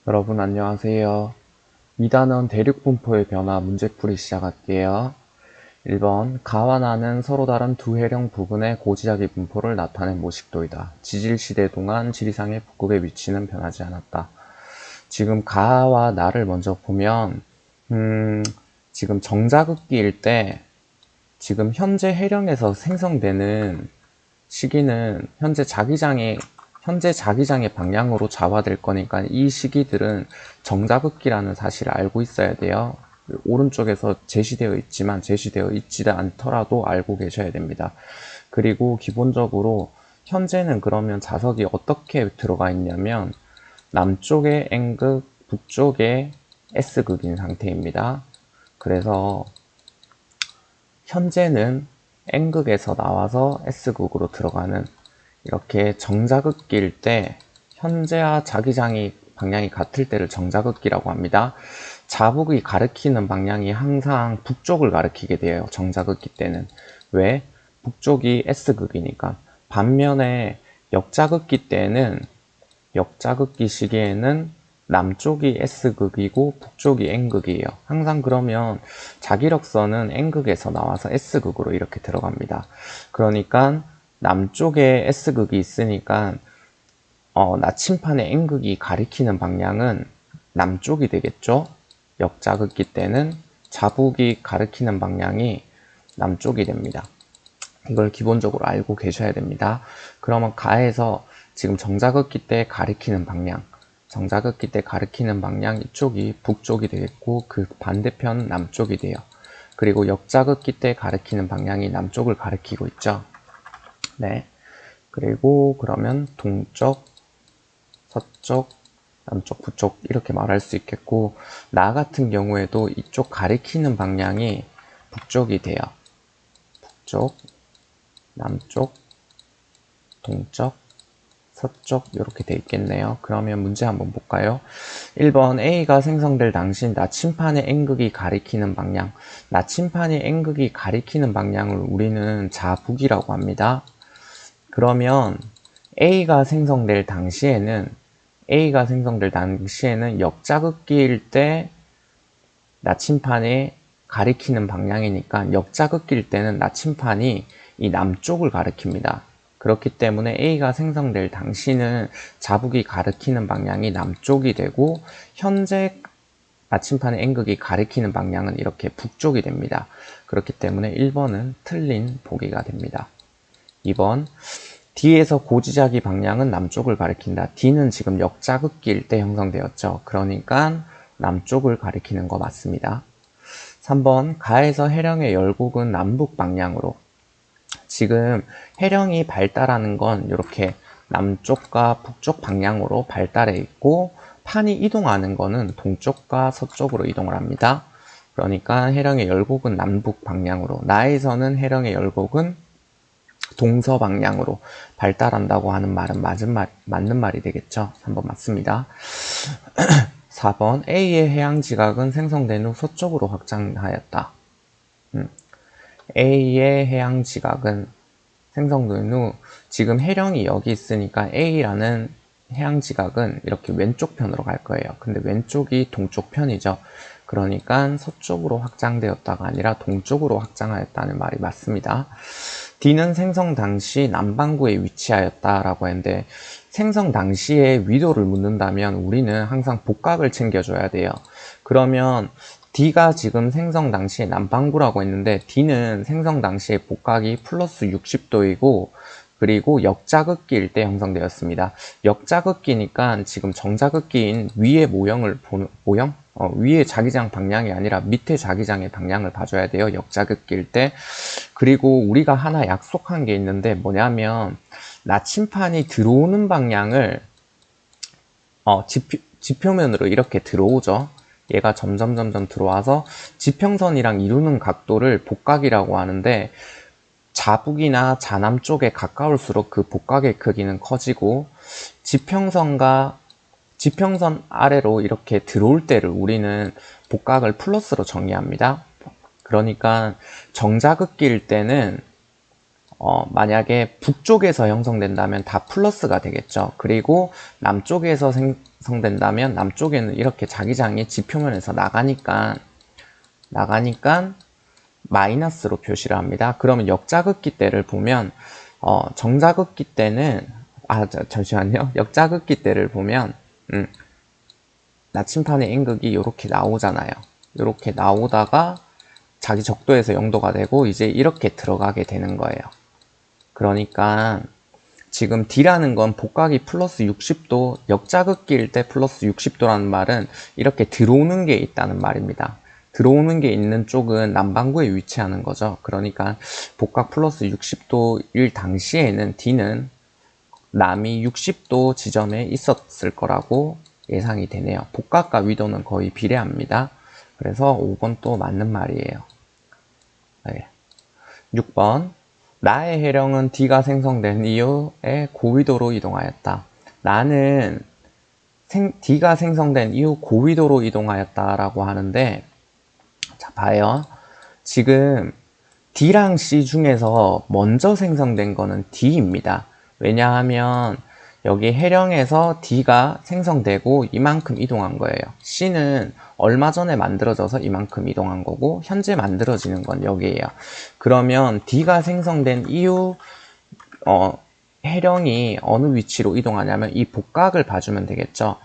여러분 안녕하세요. 2단원 대륙분포의 변화 문제풀이 시작할게요. 1번 가와 나는 서로 다른 두 해령 부근의 고지자기 분포를 나타낸 모식도이다. 지질시대 동안 지리상의 북극의 위치는 변하지 않았다. 지금 가와 나를 먼저 보면 지금 정자극기일 때 지금 현재 해령에서 생성되는 시기는 현재 자기장의 방향으로 좌화될 거니까 이 시기들은 정자극기라는 사실을 알고 있어야 돼요. 오른쪽에서 제시되어 있지만 제시되어 있지 않더라도 알고 계셔야 됩니다. 그리고 기본적으로 현재는 그러면 자석이 어떻게 들어가 있냐면 남쪽에 N극, 북쪽에 S극인 상태입니다. 그래서 현재는 N극에서 나와서 S극으로 들어가는 이렇게 정자극기일 때 현재와 자기장이 방향이 같을 때를 정자극기라고 합니다. 자북이 가리키는 방향이 항상 북쪽을 가리키게 돼요. 정자극기 때는. 왜? 북쪽이 S극이니까. 반면에 역자극기 때는 역자극기 시기에는 남쪽이 S극이고 북쪽이 N극이에요. 항상 그러면 자기력선은 N극에서 나와서 S극으로 이렇게 들어갑니다. 그러니까 남쪽에 S극이 있으니까 나침판의 N극이 가리키는 방향은 남쪽이 되겠죠. 역자극기 때는 자북이 가리키는 방향이 남쪽이 됩니다. 이걸 기본적으로 알고 계셔야 됩니다. 그러면 가에서 지금 정자극기 때 가리키는 방향, 정자극기 때 가리키는 방향 이쪽이 북쪽이 되겠고 그 반대편 남쪽이 돼요. 그리고 역자극기 때 가리키는 방향이 남쪽을 가리키고 있죠. 네. 그리고 그러면 동쪽, 서쪽, 남쪽, 북쪽 이렇게 말할 수 있겠고 나 같은 경우에도 이쪽 가리키는 방향이 북쪽이 돼요. 북쪽, 남쪽, 동쪽, 서쪽 이렇게 돼 있겠네요. 그러면 문제 한번 볼까요? 1번 A가 생성될 당시 나침판의 N극이 가리키는 방향. 나침판의 N극이 가리키는 방향을 우리는 자북이라고 합니다. 그러면 A가 생성될 당시에는 역자극기일 때 나침판이 가리키는 방향이니까 역자극기일 때는 나침판이 이 남쪽을 가리킵니다. 그렇기 때문에 A가 생성될 당시는 자북이 가리키는 방향이 남쪽이 되고 현재 나침판의 N극이 가리키는 방향은 이렇게 북쪽이 됩니다. 그렇기 때문에 1번은 틀린 보기가 됩니다. 2번 D에서 고지자기 방향은 남쪽을 가리킨다. D는 지금 역자극기일 때 형성되었죠. 그러니까 남쪽을 가리키는 거 맞습니다. 3번 가에서 해령의 열곡은 남북 방향으로. 지금 해령이 발달하는 건 이렇게 남쪽과 북쪽 방향으로 발달해 있고 판이 이동하는 거는 동쪽과 서쪽으로 이동을 합니다. 그러니까 해령의 열곡은 남북 방향으로, 나에서는 해령의 열곡은 동서 방향으로 발달한다고 하는 말은 맞는 말이 되겠죠. 3번 맞습니다. 4번 A의 해양 지각은 생성된 후 서쪽으로 확장하였다. A의 해양 지각은 생성된 후 지금 해령이 여기 있으니까 A라는 해양 지각은 이렇게 왼쪽 편으로 갈 거예요. 근데 왼쪽이 동쪽 편이죠. 그러니까 서쪽으로 확장되었다가 아니라 동쪽으로 확장하였다는 말이 맞습니다. D는 생성 당시 남반구에 위치하였다라고 했는데 생성 당시에 위도를 묻는다면 우리는 항상 복각을 챙겨줘야 돼요. 그러면 D가 지금 생성 당시에 남반구라고 했는데 D는 생성 당시에 복각이 플러스 60도이고 그리고 역자극기일 때 형성되었습니다. 역자극기니까 지금 정자극기인 위의 모형을 보는 모형? 위에 자기장 방향이 아니라 밑에 자기장의 방향을 봐줘야 돼요. 역자극기일 때. 그리고 우리가 하나 약속한 게 있는데 뭐냐면 나침판이 들어오는 방향을 지표면으로 이렇게 들어오죠. 얘가 점점 들어와서 지평선이랑 이루는 각도를 복각이라고 하는데 자북이나 자남 쪽에 가까울수록 그 복각의 크기는 커지고 지평선 아래로 이렇게 들어올 때를 우리는 복각을 플러스로 정의합니다. 그러니까 정자극기일 때는 만약에 북쪽에서 형성된다면 다 플러스가 되겠죠. 그리고 남쪽에서 생성된다면 남쪽에는 이렇게 자기장이 지표면에서 나가니까 마이너스로 표시를 합니다. 그러면 역자극기 때를 보면 정자극기 때는 잠시만요. 역자극기 때를 보면 나침판의 N극이 이렇게 나오잖아요. 이렇게 나오다가 자기 적도에서 0도가 되고 이제 이렇게 들어가게 되는 거예요. 그러니까 지금 D라는 건 복각이 플러스 60도, 역자극기일 때 플러스 60도라는 말은 이렇게 들어오는 게 있다는 말입니다. 들어오는 게 있는 쪽은 남반구에 위치하는 거죠. 그러니까 복각 플러스 60도일 당시에는 D는 남이 60도 지점에 있었을 거라고 예상이 되네요. 복각과 위도는 거의 비례합니다. 그래서 5번 또 맞는 말이에요. 네. 6번 나의 해령은 D가 생성된 이후에 고위도로 이동하였다. 나는 D가 생성된 이후 고위도로 이동하였다 라고 하는데, 자 봐요. 지금 D랑 C 중에서 먼저 생성된 거는 D입니다. 왜냐하면 여기 해령에서 D가 생성되고 이만큼 이동한 거예요. C는 얼마 전에 만들어져서 이만큼 이동한 거고 현재 만들어지는 건 여기에요. 그러면 D가 생성된 이후 해령이 어느 위치로 이동하냐면 이 복각을 봐주면 되겠죠.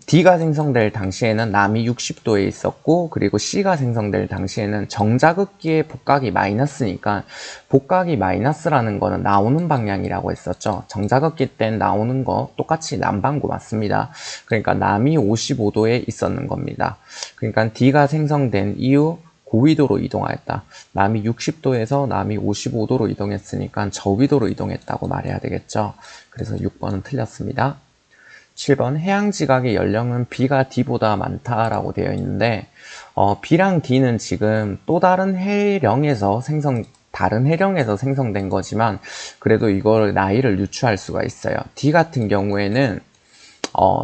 D가 생성될 당시에는 남이 60도에 있었고, 그리고 C가 생성될 당시에는 정자극기의 복각이 마이너스니까, 복각이 마이너스라는 거는 나오는 방향이라고 했었죠. 정자극기 땐 나오는 거 똑같이 남반구 맞습니다. 그러니까 남이 55도에 있었는 겁니다. 그러니까 D가 생성된 이후 고위도로 이동하였다. 남이 60도에서 남이 55도로 이동했으니까 저위도로 이동했다고 말해야 되겠죠. 그래서 6번은 틀렸습니다. 7번 해양지각의 연령은 B가 D보다 많다라고 되어 있는데 B랑 D는 지금 또 다른 해령에서 생성된 거지만 그래도 이걸 나이를 유추할 수가 있어요. D 같은 경우에는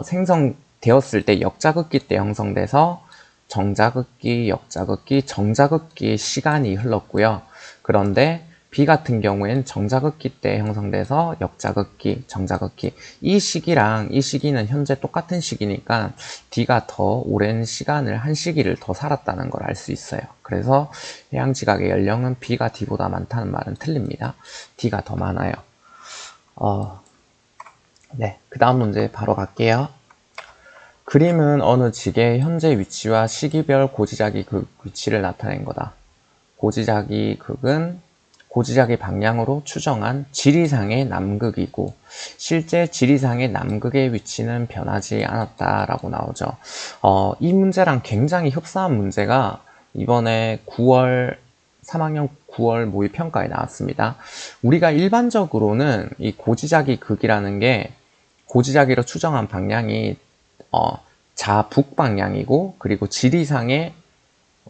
생성되었을 때 역자극기 때 형성돼서 정자극기, 역자극기, 정자극기 시간이 흘렀고요. 그런데 B 같은 경우에는 정자극기 때 형성돼서 역자극기, 정자극기 이 시기는 현재 똑같은 시기니까 D가 더 오랜 시간을 한 시기를 더 살았다는 걸 알 수 있어요. 그래서 해양지각의 연령은 B가 D보다 많다는 말은 틀립니다. D가 더 많아요. 네, 그 다음 문제 바로 갈게요. 그림은 어느 지계의 현재 위치와 시기별 고지자기 극 위치를 나타낸 거다. 고지자기 극은 고지자기 방향으로 추정한 지리상의 남극이고 실제 지리상의 남극의 위치는 변하지 않았다라고 나오죠. 이 문제랑 굉장히 흡사한 문제가 이번에 3학년 9월 모의평가에 나왔습니다. 우리가 일반적으로는 이 고지자기 극이라는 게 고지자기로 추정한 방향이 자북 방향이고 그리고 지리상의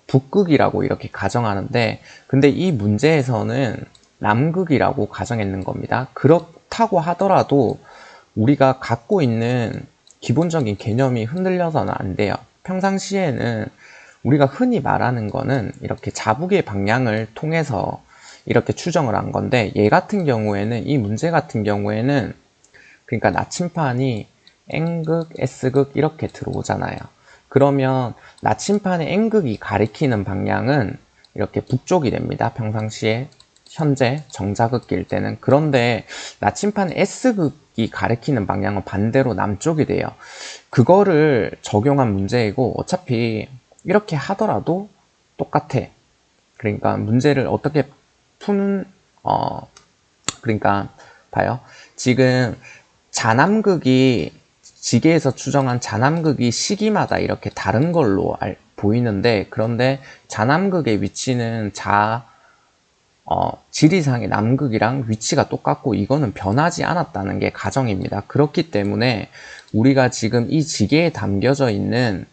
북극이라고 이렇게 가정하는데 근데 이 문제에서는 남극이라고 가정했는 겁니다. 그렇다고 하더라도 우리가 갖고 있는 기본적인 개념이 흔들려서는 안 돼요. 평상시에는 우리가 흔히 말하는 거는 이렇게 자북의 방향을 통해서 이렇게 추정을 한 건데 얘 같은 경우에는 이 문제 같은 경우에는 그러니까 나침판이 N극, S극 이렇게 들어오잖아요. 그러면 나침판의 N극이 가리키는 방향은 이렇게 북쪽이 됩니다. 평상시에 현재 정자극기일 때는. 그런데 나침판 S극이 가리키는 방향은 반대로 남쪽이 돼요. 그거를 적용한 문제이고 어차피 이렇게 하더라도 똑같아. 그러니까 문제를 어떻게 그러니까 봐요. 지금 지계에서 추정한 자남극이 시기마다 이렇게 다른 걸로 보이는데 그런데 자남극의 위치는 지리상의 남극이랑 위치가 똑같고 이거는 변하지 않았다는 게 가정입니다. 그렇기 때문에 우리가 지금 이 지계에 담겨져 있는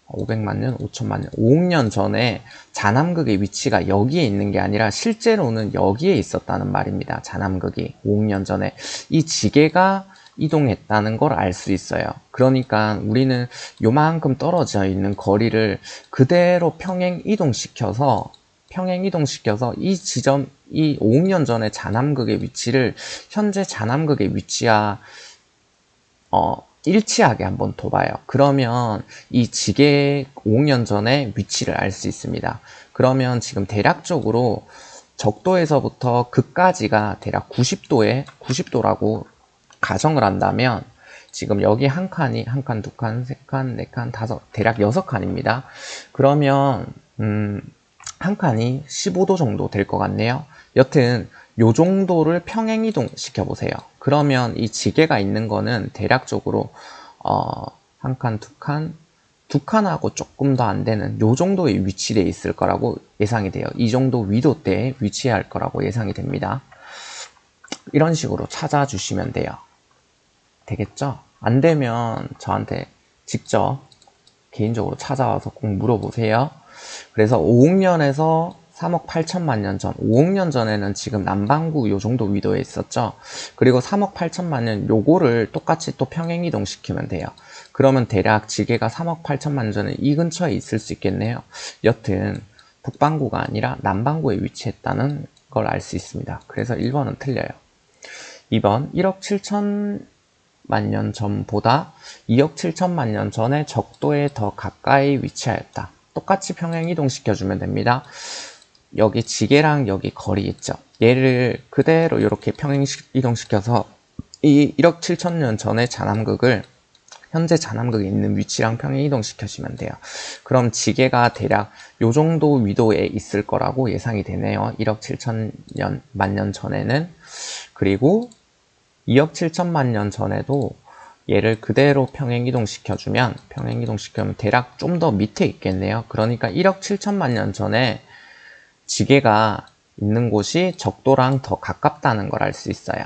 500만 년, 5천만 년, 5억 년 전에 자남극의 위치가 여기에 있는 게 아니라 실제로는 여기에 있었다는 말입니다. 자남극이 5억 년 전에 이 지계가 이동했다는 걸 알 수 있어요. 그러니까 우리는 요만큼 떨어져 있는 거리를 그대로 평행 이동시켜서 평행이동시켜서 이 5억 년 전의 잔암극의 위치를 현재 잔암극의 위치와 일치하게 한번 둬봐요. 그러면 이 지계 5억 년 전의 위치를 알 수 있습니다. 그러면 지금 대략적으로 적도에서부터 극까지가 대략 90도라고 가정을 한다면 지금 여기 한 칸이 한 칸, 두 칸, 세 칸, 네 칸, 다섯, 대략 6칸입니다. 그러면 한 칸이 15도 정도 될 것 같네요. 여튼 요 정도를 평행이동 시켜보세요. 그러면 이 지게가 있는 거는 대략적으로 한 칸, 두 칸하고 조금 더 안 되는 요 정도의 위치에 있을 거라고 예상이 돼요. 이 정도 위도대에 위치할 거라고 예상이 됩니다. 이런 식으로 찾아주시면 돼요. 되겠죠? 안 되면 저한테 직접 개인적으로 찾아와서 꼭 물어보세요. 그래서 5억 년에서 3억 8천만 년 전, 5억 년 전에는 지금 남반구 요 정도 위도에 있었죠. 그리고 3억 8천만 년 요거를 똑같이 또 평행이동 시키면 돼요. 그러면 대략 지게가 3억 8천만 년 전에 이 근처에 있을 수 있겠네요. 여튼 북반구가 아니라 남반구에 위치했다는 걸 알 수 있습니다. 그래서 1번은 틀려요. 2번 1억 7천만 년 전보다 2억 7천만 년 전에 적도에 더 가까이 위치하였다. 똑같이 평행이동 시켜주면 됩니다. 여기 지게랑 여기 거리 있죠. 얘를 그대로 이렇게 평행이동 시켜서 이 1억 7천 년 전의 잔암극을 현재 잔암극에 있는 위치랑 평행이동 시켜주면 돼요. 그럼 지게가 대략 요 정도 위도에 있을 거라고 예상이 되네요. 1억 7천만 년 전에는. 그리고 2억 7천만 년 전에도 얘를 그대로 평행이동 시켜주면 대략 좀 더 밑에 있겠네요. 그러니까 1억 7천만 년 전에 지게가 있는 곳이 적도랑 더 가깝다는 걸 알 수 있어요.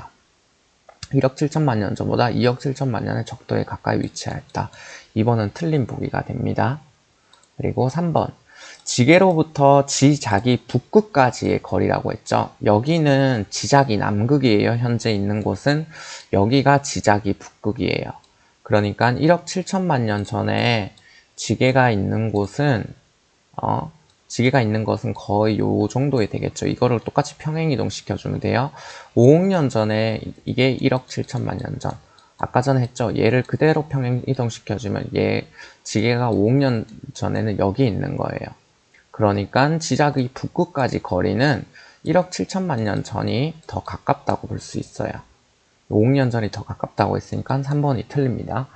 1억 7천만 년 전보다 2억 7천만 년의 적도에 가까이 위치하였다. 2번은 틀린 보기가 됩니다. 그리고 3번 지게로부터 지자기 북극까지의 거리라고 했죠. 여기는 지자기 남극이에요. 현재 있는 곳은 여기가 지자기 북극이에요. 그러니까 1억 7천만 년 전에 지게가 있는 곳은 거의 요 정도에 되겠죠. 이거를 똑같이 평행이동 시켜주면 돼요. 5억 년 전에 이게 1억 7천만 년 전. 아까 전에 했죠. 얘를 그대로 평행이동 시켜주면 지게가 5억 년 전에는 여기 있는 거예요. 그러니까 지자기 북극까지 거리는 1억 7천만 년 전이 더 가깝다고 볼 수 있어요. 5억 년 전이 더 가깝다고 했으니까 3번이 틀립니다.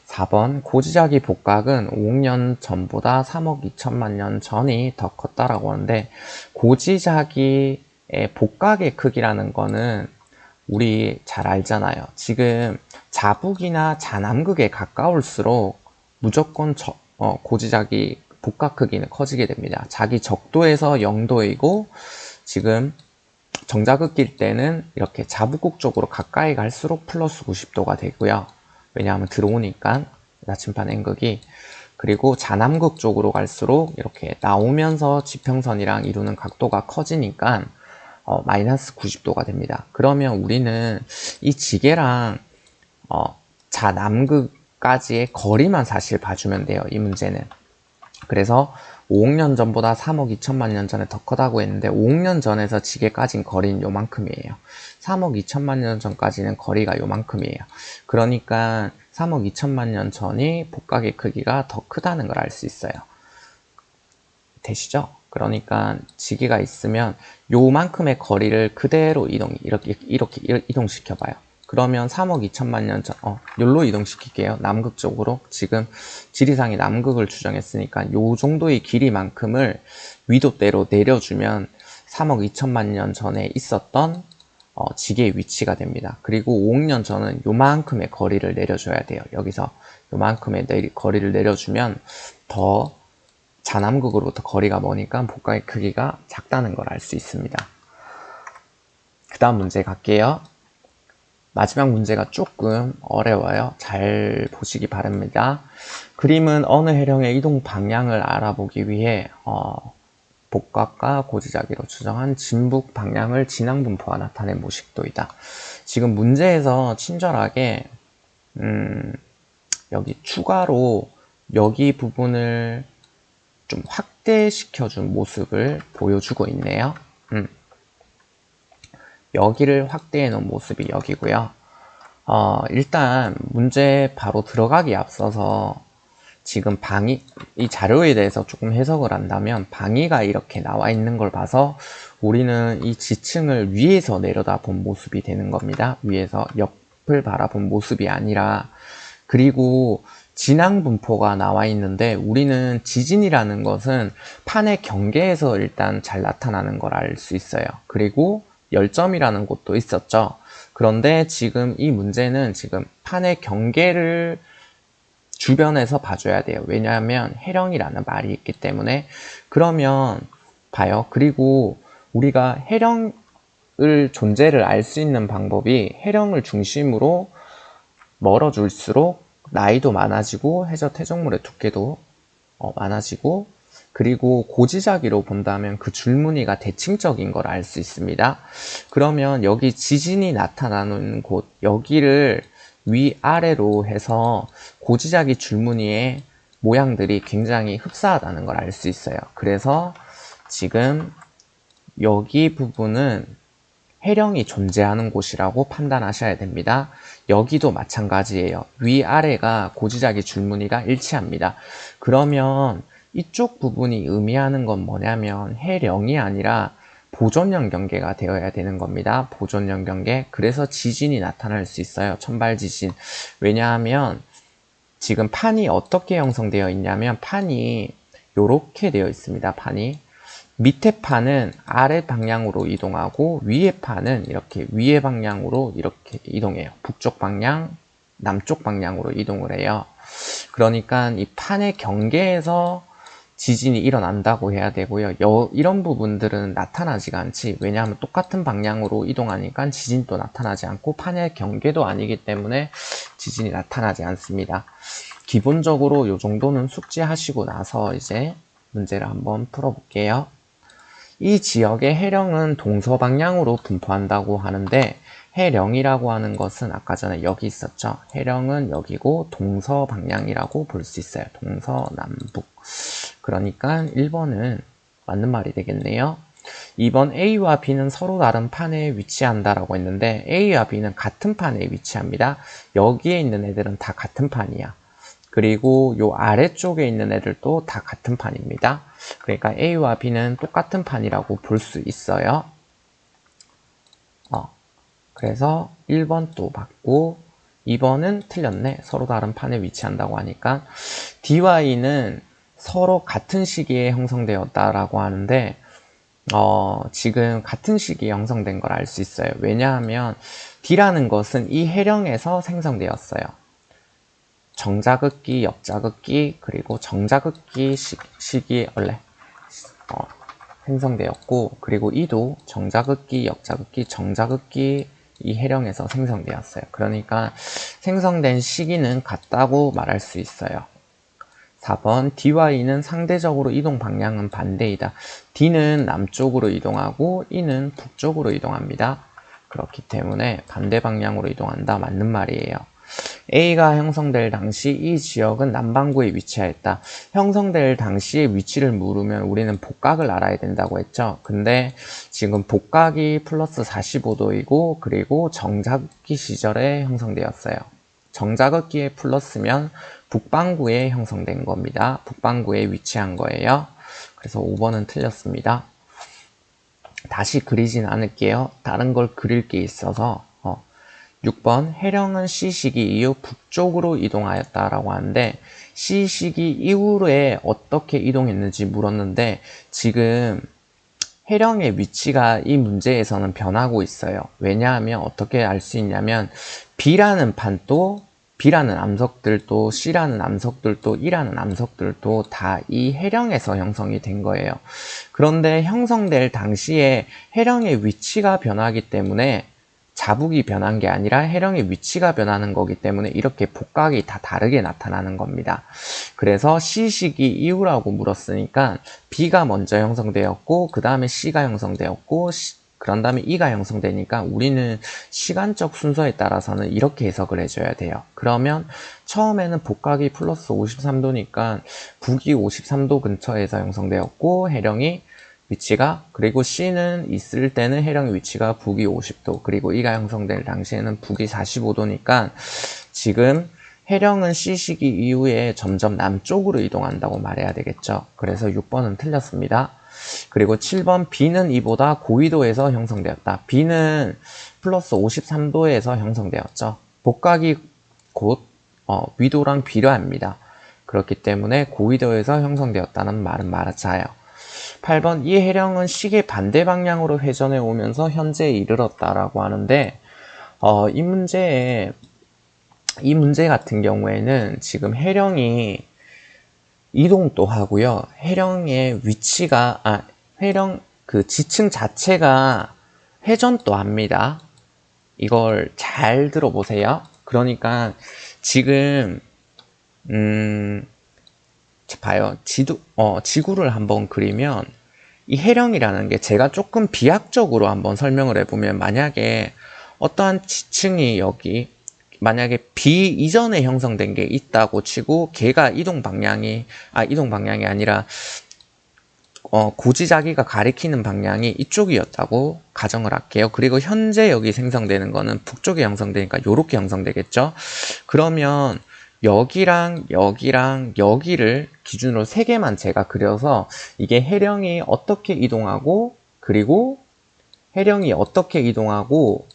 4번 고지자기 복각은 5억 년 전보다 3억 2천만 년 전이 더 컸다라고 하는데 고지자기의 복각의 크기라는 거는 우리 잘 알잖아요. 지금 자북이나 잔암극에 가까울수록 무조건 고지자기 복각 크기는 커지게 됩니다. 자기 적도에서 0도이고 지금 정자극 낄 때는 이렇게 자북극 쪽으로 가까이 갈수록 플러스 90도가 되고요. 왜냐하면 들어오니까 나침반 N극이. 그리고 잔암극 쪽으로 갈수록 이렇게 나오면서 지평선이랑 이루는 각도가 커지니까 마이너스 90도가 됩니다. 그러면 우리는 이 지게랑 잔암극까지의 거리만 사실 봐주면 돼요. 이 문제는. 그래서 5억 년 전보다 3억 2천만 년 전에 더 크다고 했는데 5억 년 전에서 지게까진 거리는 요만큼이에요. 3억 2천만 년 전까지는 거리가 요만큼이에요. 그러니까 3억 2천만 년 전이 복각의 크기가 더 크다는 걸 알 수 있어요. 되시죠? 그러니까 지게가 있으면 요만큼의 거리를 그대로 이렇게 이동시켜봐요. 그러면 3억 2천만 년 전, 요로 이동시킬게요. 남극 쪽으로. 지금 지리상이 남극을 추정했으니까 요 정도의 길이만큼을 위도대로 내려주면 3억 2천만 년 전에 있었던 지게의 위치가 됩니다. 그리고 5억 년 전은 요만큼의 거리를 내려줘야 돼요. 여기서 요만큼의 거리를 내려주면 더 잔암극으로부터 거리가 머니까 복각의 크기가 작다는 걸 알 수 있습니다. 그 다음 문제 갈게요. 마지막 문제가 조금 어려워요. 잘 보시기 바랍니다. 그림은 어느 해령의 이동 방향을 알아보기 위해 복각과 고지자기로 추정한 진북 방향을 진앙분포와 나타낸 모식도이다. 지금 문제에서 친절하게 여기 추가로 여기 부분을 좀 확대시켜준 모습을 보여주고 있네요. 여기를 확대해 놓은 모습이 여기고요. 일단 문제 바로 들어가기 앞서서 지금 이 자료에 대해서 조금 해석을 한다면 방위가 이렇게 나와 있는 걸 봐서 우리는 이 지층을 위에서 내려다본 모습이 되는 겁니다. 위에서 옆을 바라본 모습이 아니라. 그리고 진앙 분포가 나와 있는데 우리는 지진이라는 것은 판의 경계에서 일단 잘 나타나는 걸 알 수 있어요. 그리고 열점이라는 곳도 있었죠. 그런데 지금 이 문제는 지금 판의 경계를 주변에서 봐줘야 돼요. 왜냐하면 해령이라는 말이 있기 때문에. 그러면 봐요. 그리고 우리가 해령을 존재를 알 수 있는 방법이 해령을 중심으로 멀어질수록 나이도 많아지고 해저 퇴적물의 두께도 많아지고, 그리고 고지자기로 본다면 그 줄무늬가 대칭적인 걸 알 수 있습니다. 그러면 여기 지진이 나타나는 곳, 여기를 위아래로 해서 고지자기 줄무늬의 모양들이 굉장히 흡사하다는 걸 알 수 있어요. 그래서 지금 여기 부분은 해령이 존재하는 곳이라고 판단하셔야 됩니다. 여기도 마찬가지예요. 위아래가 고지자기 줄무늬가 일치합니다. 그러면 이쪽 부분이 의미하는 건 뭐냐면 해령이 아니라 보존형 경계가 되어야 되는 겁니다. 보존형 경계. 그래서 지진이 나타날 수 있어요. 천발 지진. 왜냐하면 지금 판이 어떻게 형성되어 있냐면 판이 이렇게 되어 있습니다. 판이 밑에 판은 아래 방향으로 이동하고 위에 판은 이렇게 위에 방향으로 이렇게 이동해요. 북쪽 방향, 남쪽 방향으로 이동을 해요. 그러니까 이 판의 경계에서 지진이 일어난다고 해야 되고요. 이런 부분들은 나타나지가 않지. 왜냐하면 똑같은 방향으로 이동하니까 지진도 나타나지 않고 판의 경계도 아니기 때문에 지진이 나타나지 않습니다. 기본적으로 이 정도는 숙지하시고 나서 이제 문제를 한번 풀어볼게요. 이 지역의 해령은 동서방향으로 분포한다고 하는데 해령이라고 하는 것은 아까 전에 여기 있었죠. 해령은 여기고 동서방향이라고 볼 수 있어요. 동서남북. 그러니까 1번은 맞는 말이 되겠네요. 2번 A와 B는 서로 다른 판에 위치한다라고 했는데 A와 B는 같은 판에 위치합니다. 여기에 있는 애들은 다 같은 판이야. 그리고 요 아래쪽에 있는 애들도 다 같은 판입니다. 그러니까 A와 B는 똑같은 판이라고 볼 수 있어요. 그래서 1번 또 맞고 2번은 틀렸네. 서로 다른 판에 위치한다고 하니까 D와 E는 서로 같은 시기에 형성되었다라고 하는데 지금 같은 시기에 형성된 걸 알 수 있어요. 왜냐하면 D라는 것은 이 해령에서 생성되었어요. 정자극기, 역자극기, 그리고 정자극기 시기에 원래 생성되었고, 그리고 이도 정자극기, 역자극기, 정자극기 이 해령에서 생성되었어요. 그러니까 생성된 시기는 같다고 말할 수 있어요. 4번 D와 E는 상대적으로 이동 방향은 반대이다. D는 남쪽으로 이동하고 E는 북쪽으로 이동합니다. 그렇기 때문에 반대 방향으로 이동한다. 맞는 말이에요. A가 형성될 당시 이 지역은 남반구에 위치하였다. 형성될 당시의 위치를 물으면 우리는 복각을 알아야 된다고 했죠. 근데 지금 복각이 플러스 45도이고 그리고 정자극기 시절에 형성되었어요. 정자극기에 플러스면 북반구에 형성된 겁니다. 북반구에 위치한 거예요. 그래서 5번은 틀렸습니다. 다시 그리진 않을게요. 다른 걸 그릴 게 있어서 6번 해령은 C시기 이후 북쪽으로 이동하였다라고 하는데 C시기 이후에 어떻게 이동했는지 물었는데 지금 해령의 위치가 이 문제에서는 변하고 있어요. 왜냐하면 어떻게 알 수 있냐면 B라는 판도 B라는 암석들도 C라는 암석들도 E라는 암석들도 다 이 해령에서 형성이 된 거예요. 그런데 형성될 당시에 해령의 위치가 변하기 때문에 자북이 변한 게 아니라 해령의 위치가 변하는 거기 때문에 이렇게 복각이 다 다르게 나타나는 겁니다. 그래서 C시기 이후라고 물었으니까 B가 먼저 형성되었고 그 다음에 C가 형성되었고 그런 다음에 E가 형성되니까 우리는 시간적 순서에 따라서는 이렇게 해석을 해줘야 돼요. 그러면 처음에는 복각이 플러스 53도니까 북이 53도 근처에서 형성되었고 해령이 위치가, 그리고 C는 있을 때는 해령의 위치가 북이 50도, 그리고 E가 형성될 당시에는 북이 45도니까 지금 해령은 C 시기 이후에 점점 남쪽으로 이동한다고 말해야 되겠죠. 그래서 6번은 틀렸습니다. 그리고 7번 B는 이보다 고위도에서 형성되었다. B는 플러스 53도에서 형성되었죠. 복각이 곧 위도랑 비례합니다. 그렇기 때문에 고위도에서 형성되었다는 말은 맞아요. 8번 이 해령은 시계 반대 방향으로 회전해 오면서 현재에 이르렀다라고 하는데 이 문제 같은 경우에는 지금 해령이 이동도 하고요. 해령의 위치가 해령 그 지층 자체가 회전도 합니다. 이걸 잘 들어보세요. 그러니까 지금 봐요. 지구를 한번 그리면 이 해령이라는 게 제가 조금 비약적으로 한번 설명을 해보면, 만약에 어떠한 지층이 여기 만약에 B 이전에 형성된 게 있다고 치고 걔가 이동 방향이 아니라 고지자기가 가리키는 방향이 이쪽이었다고 가정을 할게요. 그리고 현재 여기 생성되는 거는 북쪽에 형성되니까 요렇게 형성되겠죠. 그러면 여기랑 여기랑 여기를 기준으로 3개만 제가 그려서 이게 해령이 어떻게 이동하고, 그리고 해령이 어떻게 이동하고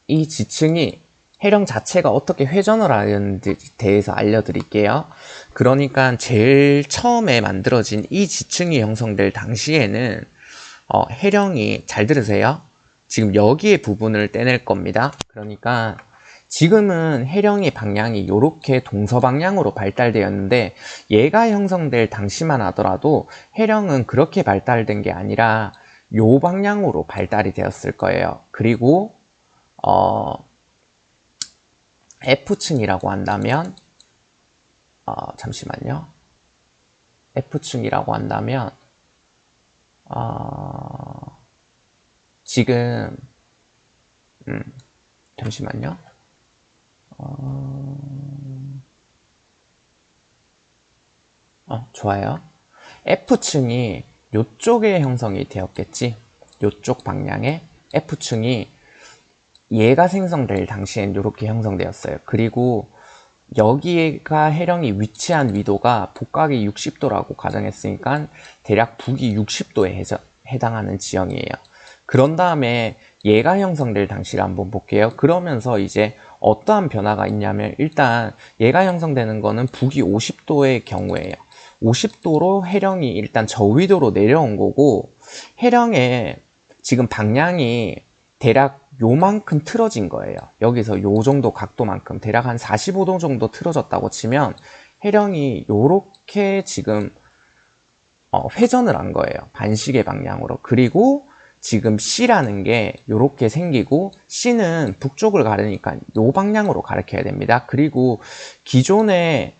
이 지층이 해령 자체가 어떻게 회전을 하는지 대해서 알려드릴게요. 그러니까 제일 처음에 만들어진 이 지층이 형성될 당시에는 해령이, 잘 들으세요, 지금 여기에 부분을 떼낼 겁니다. 그러니까 지금은 해령의 방향이 이렇게 동서방향으로 발달되었는데, 얘가 형성될 당시만 하더라도 해령은 그렇게 발달된 게 아니라 요 방향으로 발달이 되었을 거예요. 그리고 F층이라고 한다면 잠시만요. F층이라고 한다면 지금 잠시만요. 좋아요. F층이 요쪽에 형성이 되었겠지. 요쪽 방향에 F층이 얘가 생성될 당시엔 이렇게 형성되었어요. 그리고 여기가 해령이 위치한 위도가 복각이 60도라고 가정했으니까 대략 북이 60도에 해당하는 지형이에요. 그런 다음에 얘가 형성될 당시를 한번 볼게요. 그러면서 이제 어떠한 변화가 있냐면, 일단 얘가 형성되는 거는 북이 50도의 경우에요. 50도로 해령이 일단 저위도로 내려온 거고, 해령의 지금 방향이 대략 요만큼 틀어진 거예요. 여기서 요 정도 각도만큼, 대략 한 45도 정도 틀어졌다고 치면 해령이 요렇게 지금 회전을 한 거예요. 반시계 방향으로. 그리고 지금 C라는 게 요렇게 생기고, C는 북쪽을 가르니까 요 방향으로 가르쳐야 됩니다. 그리고 기존에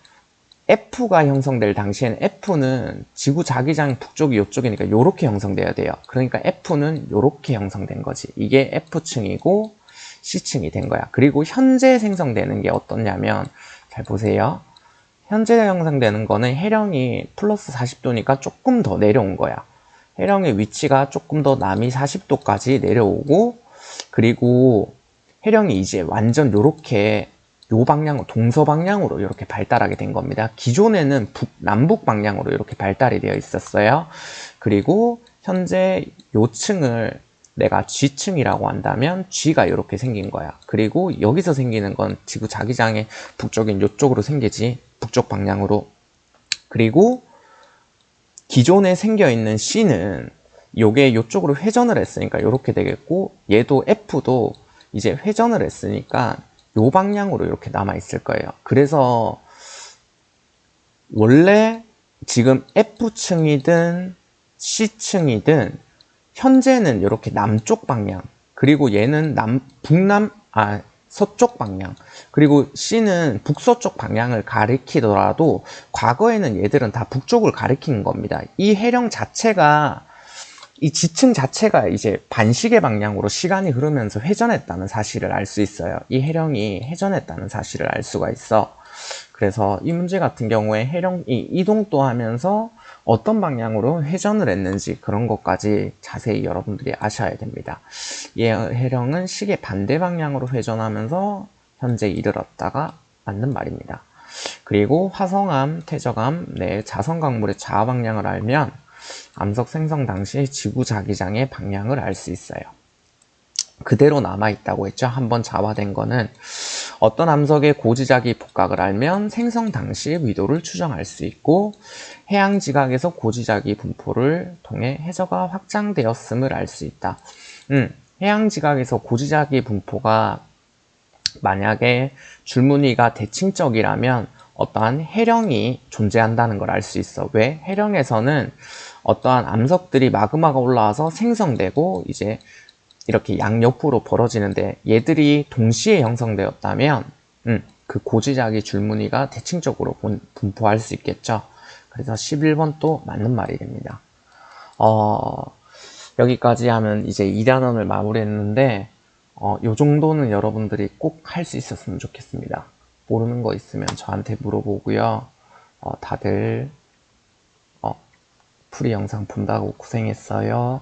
F가 형성될 당시에는 F는 지구 자기장 북쪽이 이쪽이니까 요렇게 형성돼야 돼요. 그러니까 F는 요렇게 형성된 거지. 이게 F층이고 C층이 된 거야. 그리고 현재 생성되는 게 어떠냐면, 잘 보세요. 현재 형성되는 거는 해령이 플러스 40도니까 조금 더 내려온 거야. 해령의 위치가 조금 더 남이 40도까지 내려오고, 그리고 해령이 이제 완전 요렇게 요 방향으로, 동서 방향으로 이렇게 발달하게 된 겁니다. 기존에는 남북 방향으로 이렇게 발달이 되어 있었어요. 그리고 현재 요 층을 내가 G층이라고 한다면 G가 이렇게 생긴 거야. 그리고 여기서 생기는 건 지구 자기장의 북쪽인 요쪽으로 생기지, 북쪽 방향으로. 그리고 기존에 생겨 있는 C는 요게 요쪽으로 회전을 했으니까 이렇게 되겠고, 얘도 F도 이제 회전을 했으니까 요 방향으로 이렇게 남아 있을 거예요. 그래서 원래 지금 F층이든 C층이든 현재는 이렇게 남쪽 방향, 그리고 얘는 서쪽 방향, 그리고 C는 북서쪽 방향을 가리키더라도 과거에는 얘들은 다 북쪽을 가리키는 겁니다. 이 해령 자체가 이 지층 자체가 이제 반시계 방향으로 시간이 흐르면서 회전했다는 사실을 알 수 있어요. 이 해령이 회전했다는 사실을 알 수가 있어. 그래서 이 문제 같은 경우에 해령이 이동도 하면서 어떤 방향으로 회전을 했는지 그런 것까지 자세히 여러분들이 아셔야 됩니다. 이 해령은 시계 반대 방향으로 회전하면서 현재 이르렀다가 맞는 말입니다. 그리고 화성암, 태적암, 자선 강물의 좌 방향을 알면 암석 생성 당시 지구 자기장의 방향을 알 수 있어요. 그대로 남아있다고 했죠. 한번 자화된 거는 어떤 암석의 고지자기 복각을 알면 생성 당시의 위도를 추정할 수 있고 해양 지각에서 고지자기 분포를 통해 해저가 확장되었음을 알 수 있다. 해양 지각에서 고지자기 분포가 만약에 줄무늬가 대칭적이라면 어떠한 해령이 존재한다는 걸 알 수 있어. 왜? 해령에서는 어떠한 암석들이 마그마가 올라와서 생성되고 이제 이렇게 양옆으로 벌어지는데 얘들이 동시에 형성되었다면 그 고지자기 줄무늬가 대칭적으로 분포할 수 있겠죠. 그래서 11번 또 맞는 말이 됩니다. 여기까지 하면 이제 2단원을 마무리했는데 요 정도는 여러분들이 꼭 할 수 있었으면 좋겠습니다. 모르는 거 있으면 저한테 물어보고요. 다들 풀이 영상 본다고 고생했어요.